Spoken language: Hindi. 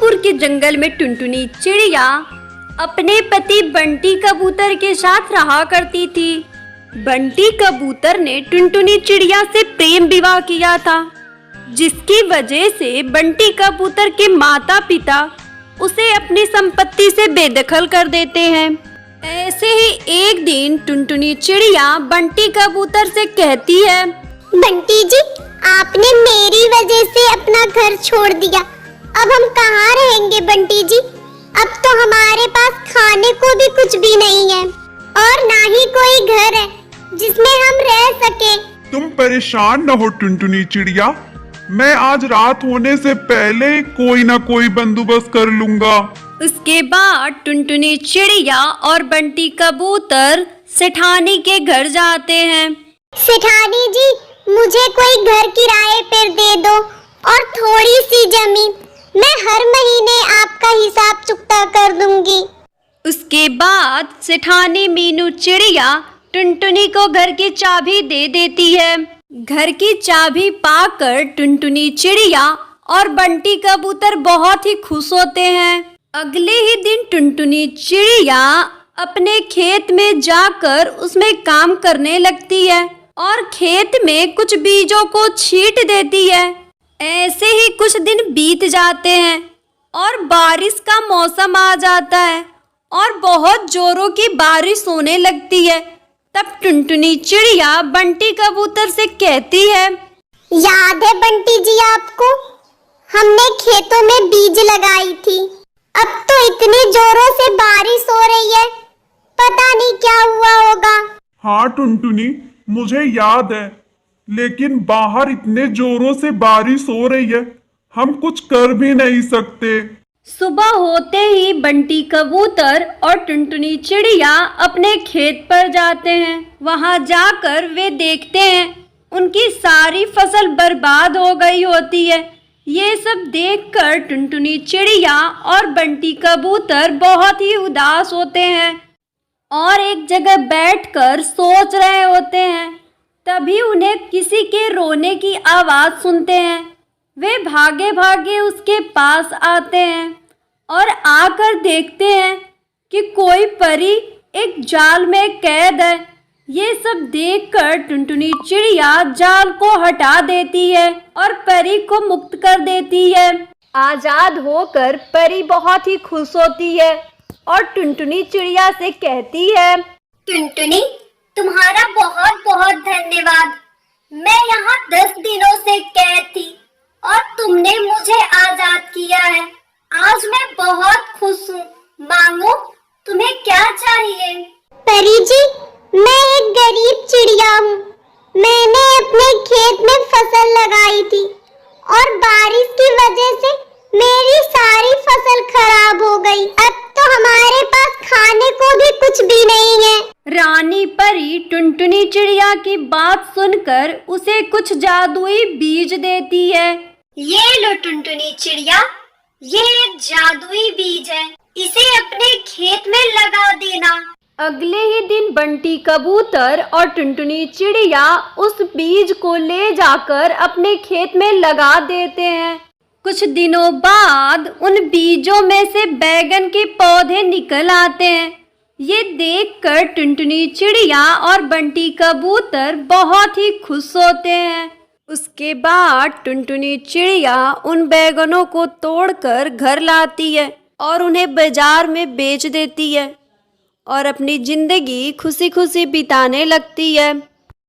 दूर के जंगल में टुनटुनी चिड़िया अपने पति बंटी कबूतर के साथ रहा करती थी। बंटी कबूतर ने टुनटुनी चिड़िया से प्रेम विवाह किया था, जिसकी वजह से बंटी कबूतर के माता पिता उसे अपनी संपत्ति से बेदखल कर देते हैं। ऐसे ही एक दिन टुनटुनी चिड़िया बंटी कबूतर से कहती है, बंटी जी, आपने मेरी वजह से अपना घर छोड़ दिया। अब हम कहाँ रहेंगे बंटी जी? अब तो हमारे पास खाने को भी कुछ भी नहीं है और ना ही कोई घर है जिसमें हम रह सके। तुम परेशान न हो टुनटुनी चिड़िया, मैं आज रात होने से पहले कोई ना कोई बंदोबस्त कर लूंगा। उसके बाद टुनटुनी चिड़िया और बंटी कबूतर सेठानी के घर जाते हैं। सेठानी जी, मुझे कोई घर किराए पर दे दो और थोड़ी सी जमीन, मैं हर महीने आपका हिसाब चुकता कर दूंगी। उसके बाद सेठानी मीनू चिड़िया टुनटुनी को घर की चाबी दे देती है। घर की चाबी पाकर टुनटुनी चिड़िया और बंटी कबूतर बहुत ही खुश होते हैं। अगले ही दिन टुनटुनी चिड़िया अपने खेत में जाकर उसमें काम करने लगती है और खेत में कुछ बीजों को छींट देती है। ऐसे ही कुछ दिन बीत जाते हैं और बारिश का मौसम आ जाता है और बहुत जोरों की बारिश होने लगती है। तब टुनटुनी चिड़िया बंटी कबूतर से कहती है, याद है बंटी जी आपको? हमने खेतों में बीज लगाई थी। अब तो इतनी जोरों से बारिश हो रही है, पता नहीं क्या हुआ होगा। हाँ टुनटुनी, मुझे याद है, लेकिन बाहर इतने जोरों से बारिश हो रही है, हम कुछ कर भी नहीं सकते। सुबह होते ही बंटी कबूतर और टुनटुनी चिड़िया अपने खेत पर जाते हैं। वहां जाकर वे देखते हैं उनकी सारी फसल बर्बाद हो गई होती है। ये सब देखकर टुनटुनी चिड़िया और बंटी कबूतर बहुत ही उदास होते हैं और एक जगह बैठकर सोच रहे होते हैं। तभी उन्हें किसी के रोने की आवाज़ सुनते हैं। वे भागे भागे उसके पास आते हैं और आकर देखते हैं कि कोई परी एक जाल में कैद है। ये सब देखकर टुनटुनी चिड़िया जाल को हटा देती है और परी को मुक्त कर देती है। आजाद होकर परी बहुत ही खुश होती है और टुनटुनी चिड़िया से कहती है, टुनटुनी, तुम्हारा बहुत बहुत धन्यवाद। मैं यहाँ 10 दिनों से कैद थी और तुमने मुझे आजाद किया है। आज मैं बहुत खुश हूँ। मांगो, तुम्हें क्या चाहिए? परी जी, मैं एक गरीब चिड़िया हूँ। मैंने अपने खेत में फसल लगाई थी और बारिश की वजह से मेरी सारी फसल खराब हो गई। अब तो हमारे पास खाने को भी कुछ भी नहीं है। रानी परी टुनटुनी चिड़िया की बात सुनकर उसे कुछ जादुई बीज देती है। ये लो टुनटुनी चिड़िया, ये एक जादुई बीज है, इसे अपने खेत में लगा देना। अगले ही दिन बंटी कबूतर और टुनटुनी चिड़िया उस बीज को ले जाकर अपने खेत में लगा देते हैं। कुछ दिनों बाद उन बीजों में से बैगन के पौधे निकल आते हैं। ये देखकर टुनटुनी चिड़िया और बंटी कबूतर बहुत ही खुश होते हैं। उसके बाद टुनटुनी चिड़िया उन बैगनों को तोड़कर घर लाती है और उन्हें बाजार में बेच देती है और अपनी जिंदगी खुशी खुशी बिताने लगती है।